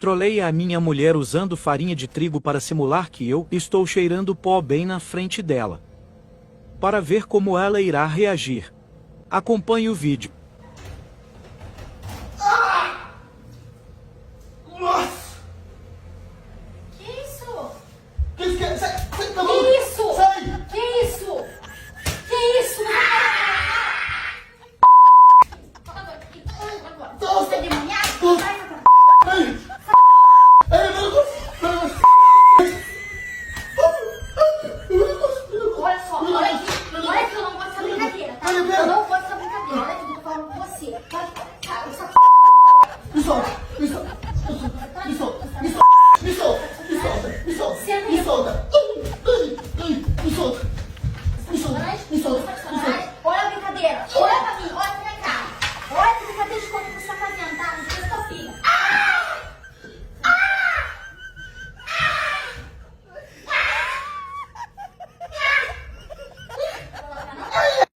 Trolei a minha mulher usando farinha de trigo para simular que eu estou cheirando pó bem na frente dela. Para ver como ela irá reagir. Acompanhe o vídeo. Nossa! Que isso? Que isso? Sai! Sai! Tá Que isso? Sai! Que isso? Que isso? Cala a boca. Você é demoniado? Sai, Ai! Ai, meu Deus! olha só, olha aqui. Olha que eu não gosto dessa brincadeira, tá? Eu não gosto dessa brincadeira. Olha aqui, eu tô falando com você. Cara, isso aqui. Me solta! Me solta! Me solta! Me solta! Me solta! Me solta! Me solta! Me solta! Me solta! Me solta! Me solta! Me solta!